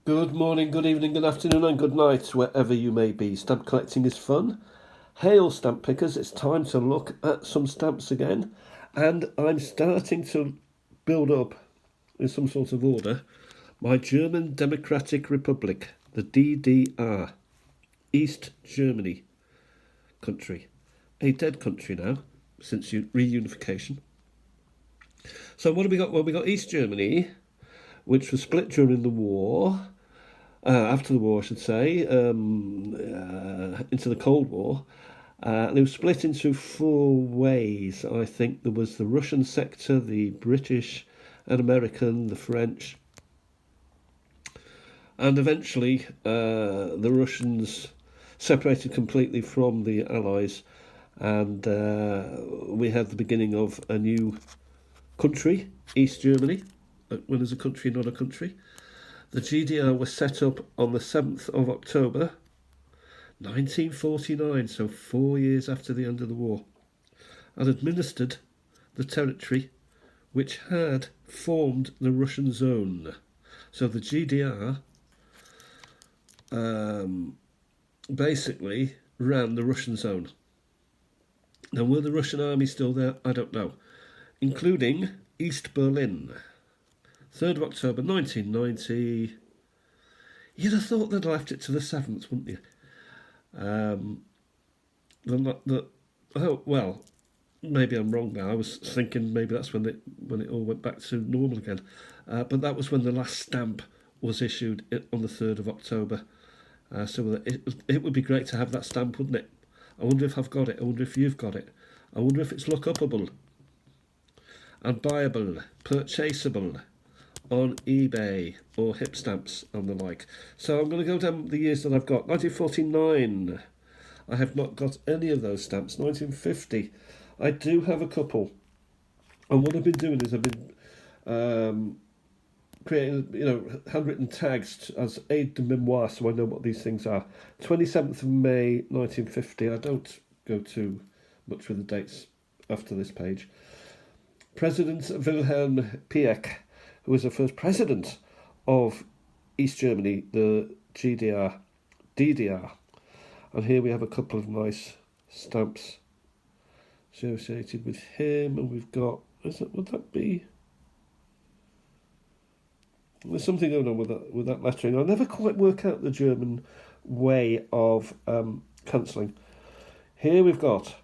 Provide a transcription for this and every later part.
Good morning, good evening, good afternoon, and good night, wherever you may be. Stamp collecting is fun. Hail, stamp pickers, it's time to look at some stamps again. And I'm starting to build up, in some sort of order, my German Democratic Republic, the DDR, East Germany country. A dead country now, since reunification. So what have we got? Well, we got East Germany, which was split during the war. After the war, I should say, into the Cold War. And it was split into four ways. I think there was the Russian sector, the British and American, the French. And eventually, the Russians separated completely from the Allies. And we had the beginning of a new country, East Germany, when there's a country, not a country. The GDR was set up on the 7th of October 1949, so 4 years after the end of the war, and administered the territory which had formed the Russian zone. So the GDR basically ran the Russian zone. Now, were the Russian army still there? I don't know. Including East Berlin. 3rd of October 1990. You'd have thought they'd left it to the 7th, wouldn't you? Well, maybe I'm wrong now. I was thinking maybe that's when it all went back to normal again. But that was when the last stamp was issued on the 3rd of October. So it would be great to have that stamp, wouldn't it? I wonder if I've got it. I wonder if you've got it. I wonder if it's look-upable and buyable, purchasable on eBay or hip stamps and the like. So I'm going to go down the years that I've got. 1949, I have not got any of those stamps. 1950, I do have a couple. And what I've been doing is I've been creating, handwritten tags as aide de memoire, so I know what these things are. 27th of May, 1950. I don't go too much with the dates after this page. President Wilhelm Pieck, who was the first president of East Germany, the GDR, DDR. And here we have a couple of nice stamps associated with him. And we've got, would that be? There's something going on with that lettering. I never quite work out the German way of cancelling. Here we've got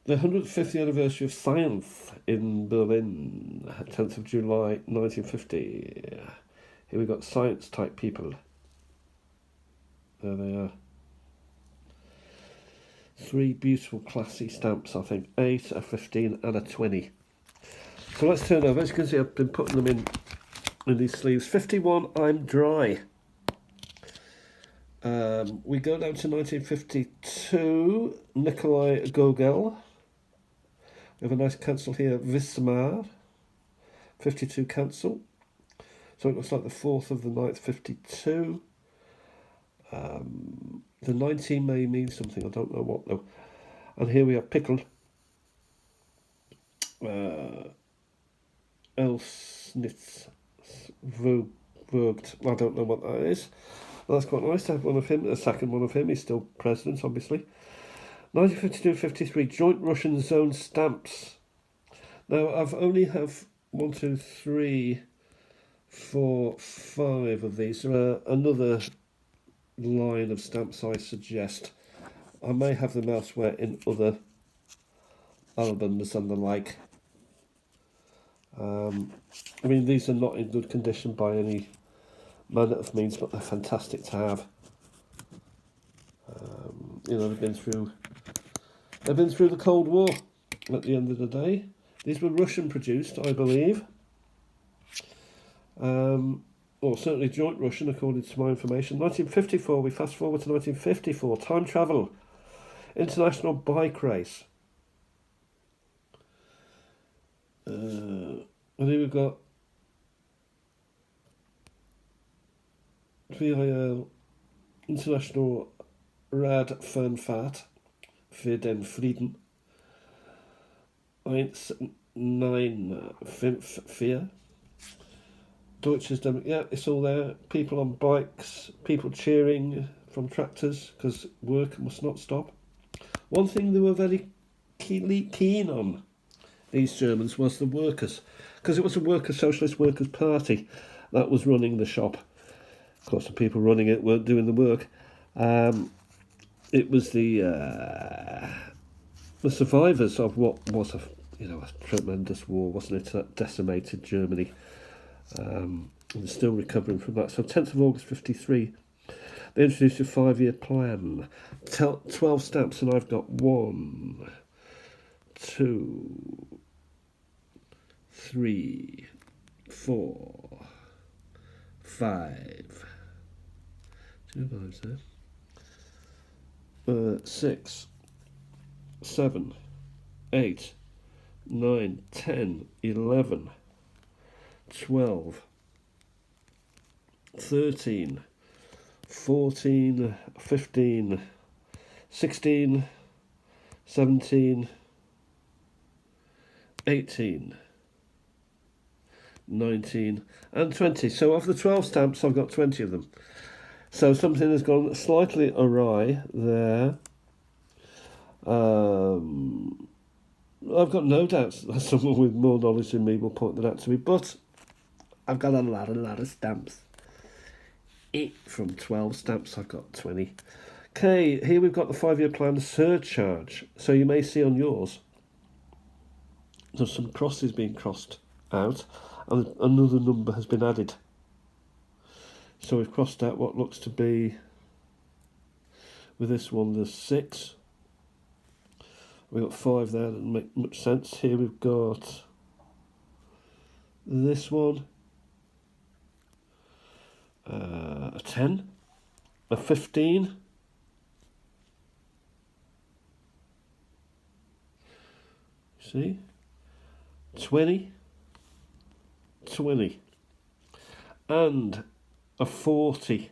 the 150th anniversary of science in Berlin, 10th of July 1950. Here we've got science-type people. There they are. 3 beautiful, classy stamps, I think. 8, a 15 and a 20. So let's turn over. As you can see, I've been putting them in these sleeves. 51, I'm dry. We go down to 1952, Nikolai Gogol. We have a nice cancel here, Wismar, 52 cancel. So it looks like the 4th of the 9th, 52. The 19 may mean something, I don't know what though. And here we have Pickle, Elsnitz, Vogt, I don't know what that is. Well, that's quite nice to have one of him, a second one of him. He's still president, obviously. 1952-53, joint Russian zone stamps. Now, I've only have 1, 2, 3, 4, 5 of these. There are another line of stamps I suggest. I may have them elsewhere in other albums and the like. I mean, these are not in good condition by any manner of means, but they're fantastic to have. They've been through the Cold War at the end of the day. These were Russian produced, I believe. Or certainly joint Russian, according to my information. 1954, we fast forward to 1954. Time travel. International bike race. And here we've got VIL, International Radfernfahrt für den Frieden. 1954. Deutsches Dem, yeah, it's all there. People on bikes, people cheering from tractors because work must not stop. One thing they were very keen on, these Germans, was the workers, because it was a Socialist Workers' Party that was running the shop. Of course, the people running it weren't doing the work. It was the survivors of what was a tremendous war, wasn't it? That decimated Germany. And they're still recovering from that. So 10th of August 53, they introduced a 5-year plan. 12 stamps, and I've got 1, 2, 3, 4, 5. 2 5s there. 6, 7, 8, 9, 10, 11, 12, 13, 14, 15, 16, 17, 18, 19 and 20. So of the 12 stamps, I've got 20 of them. So something has gone slightly awry there. I've got no doubts that someone with more knowledge than me will point that out to me, but I've got a lot of stamps. 8 from 12 stamps, I've got 20. Okay, here we've got the 5-year plan surcharge. So you may see on yours, there's some crosses being crossed out, and another number has been added. So we've crossed out what looks to be, with this one, there's 6. We've got 5 there, that doesn't make much sense. Here we've got this one, a 10, a 15, see, 20, 20, and a 40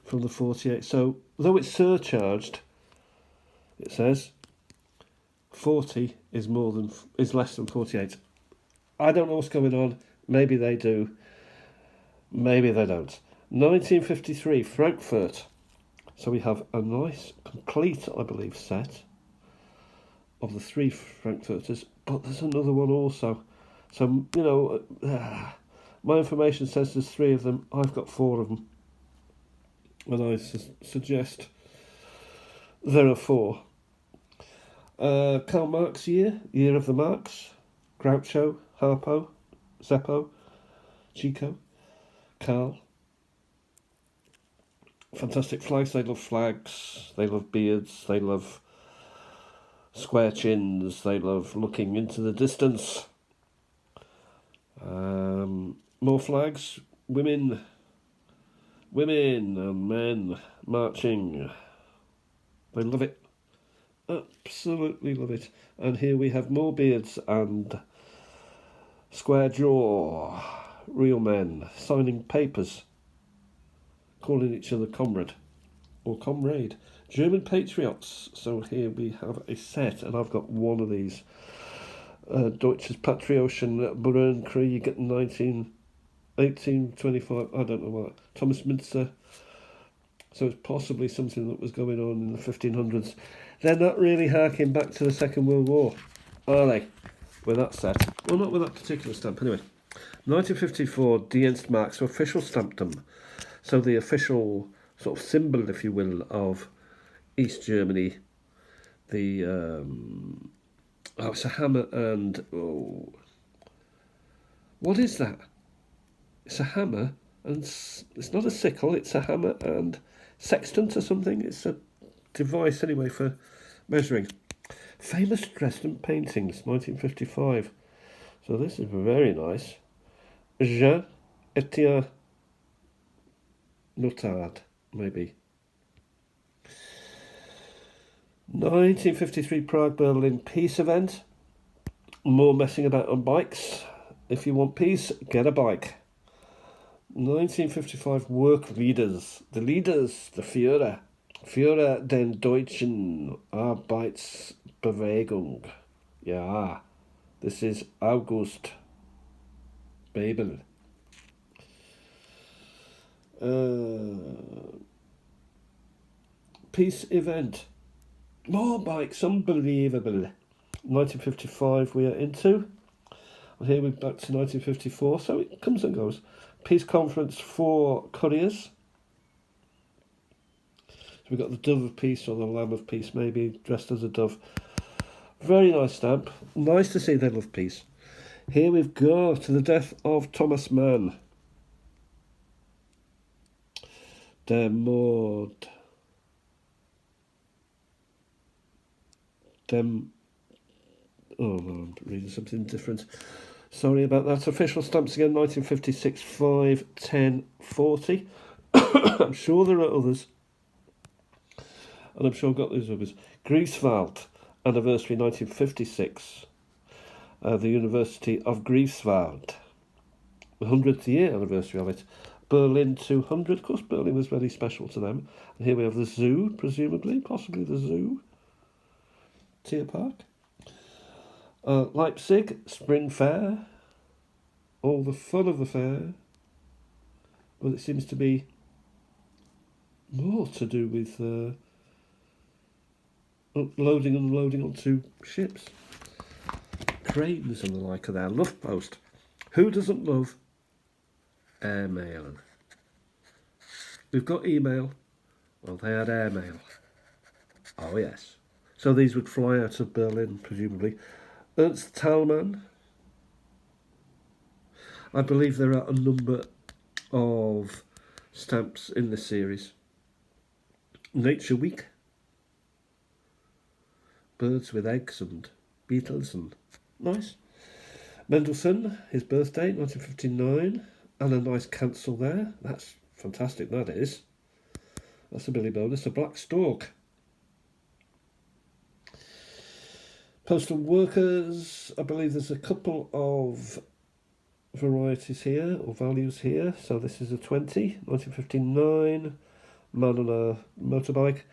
from the 48. So though it's surcharged, it says 40 is less than 48. I don't know what's going on. Maybe they do. Maybe they don't. 1953, Frankfurt. So we have a nice, complete, I believe, set of the 3 Frankfurters, but there's another one also. So, my information says there's 3 of them. I've got 4 of them. And I suggest there are 4. Karl Marx year of the Marx, Groucho, Harpo, Zeppo, Chico, Karl. Fantastic flags. They love flags. They love beards. They love square chins. They love looking into the distance. More flags. Women and men marching. They love it. Absolutely love it. And here we have more beards and square jaw. Real men signing papers, calling each other comrade or comrade. German patriots. So here we have a set, and I've got 1 of these. Deutsches Patriotische Bürgerkrieg 1825. I don't know what. Thomas Minster. So it's possibly something that was going on in the 1500s. They're not really harking back to the Second World War, are they? With that set. Well, not with that particular stamp, anyway. 1954, Dienstmark, so official stampdom. So the official sort of symbol, if you will, of East Germany. The it's a hammer and what is that? It's a hammer and it's not a sickle. It's a hammer and sextant or something. It's a device anyway for measuring. Famous Dresden paintings, 1955. So this is very nice. Jean Etienne Notard, maybe. 1953 Prague-Berlin peace event. More messing about on bikes. If you want peace, get a bike. 1955 work leaders. The leaders, the Führer. Führer den Deutschen Arbeitsbewegung. Ja, this is August Babel. Peace event. More bikes, unbelievable. 1955 we are into. And here we're back to 1954, so it comes and goes. Peace conference for couriers. So we've got the Dove of Peace or the Lamb of Peace, maybe dressed as a dove. Very nice stamp. Nice to see they love peace. Here we've got the death of Thomas Mann. Oh no, I'm reading something different. Sorry about that. Official stamps again, 1956, 5, 10, 40. I'm sure there are others. And I'm sure I've got those others. Greifswald, anniversary 1956. The University of Greifswald. The 100th year anniversary of it. Berlin 200. Of course, Berlin was very special to them. And here we have the zoo, presumably, possibly the zoo. Tier Park. Leipzig, Spring Fair. All the fun of the fair. Well, it seems to be more to do with loading and unloading onto ships. Cranes and the like of their love post. Who doesn't love airmail? We've got email. Well, they had airmail. Oh, yes. So these would fly out of Berlin, presumably. Ernst Thälmann. I believe there are a number of stamps in this series. Nature Week. Birds with eggs and beetles and nice. Mendelssohn, his birthday, 1959. And a nice cancel there. That's fantastic, that is. That's a Billy bonus. A black stork. Postal workers, I believe there's a couple of varieties here, or values here. So this is a 20, 1959, man on a motorbike.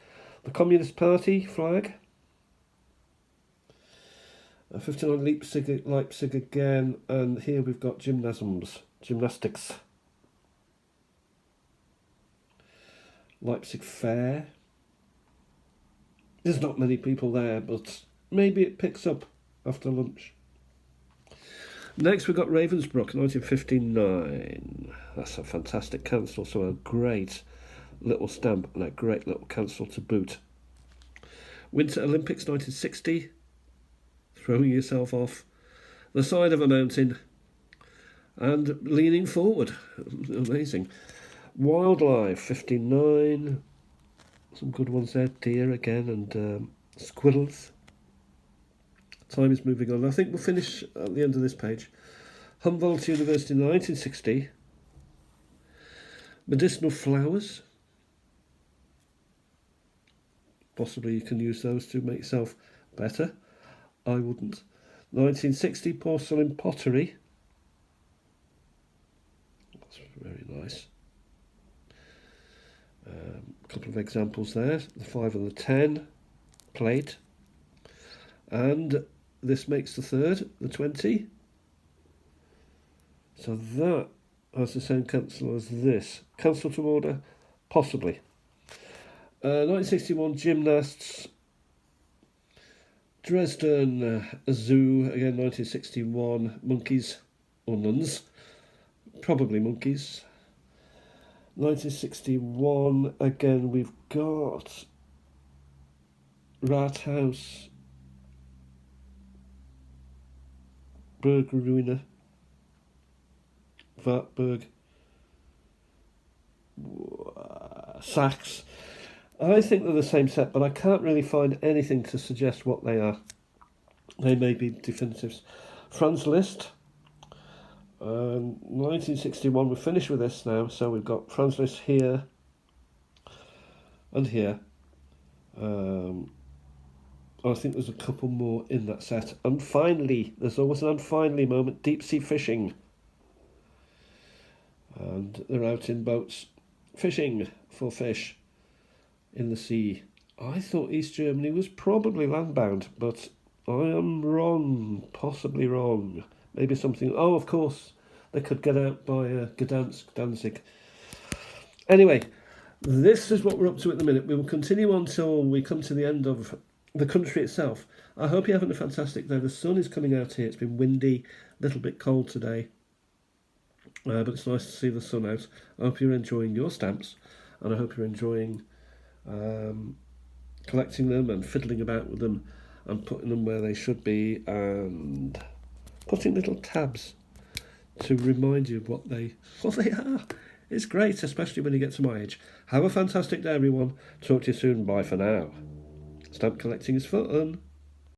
The Communist Party flag. 59 Leipzig again, and here we've got gymnastics. Leipzig Fair. There's not many people there, but maybe it picks up after lunch. Next we've got Ravensbrück, 1959. That's a fantastic cancel, so a great little stamp and a great little cancel to boot. Winter Olympics, 1960. Throwing yourself off the side of a mountain and leaning forward. Amazing. Wildlife, 59. Some good ones there. Deer again and squirrels. Time is moving on. I think we'll finish at the end of this page. Humboldt University, 1960. Medicinal flowers. Possibly you can use those to make yourself better. I wouldn't. 1960, porcelain pottery. That's very nice. A couple of examples there. The 5 and the 10 plate. And this makes the third, the 20. So that has the same cancel as this. Cancel to order? Possibly. 1961, gymnasts. Dresden Zoo, again 1961, monkeys or nuns, probably monkeys. 1961, again we've got Rathaus, Bergruine, Wartburg, Sachs. I think they're the same set, but I can't really find anything to suggest what they are. They may be definitives. Franz Liszt, 1961. We're finished with this now, so we've got Franz Liszt here and here. I think there's a couple more in that set. And finally, there's always an and finally moment, deep sea fishing. And they're out in boats fishing for fish in the sea. I thought East Germany was probably landbound, but I am wrong, possibly wrong. Maybe something, oh, of course, they could get out by Gdansk, Danzig. Anyway, this is what we're up to at the minute. We will continue on till we come to the end of the country itself. I hope you're having a fantastic day. The sun is coming out here. It's been windy, a little bit cold today, but it's nice to see the sun out. I hope you're enjoying your stamps, and I hope you're enjoying collecting them and fiddling about with them and putting them where they should be and putting little tabs to remind you of what they are. It's great, especially when you get to my age. Have a fantastic day, everyone. Talk to you soon. Bye for now. Stamp collecting is fun.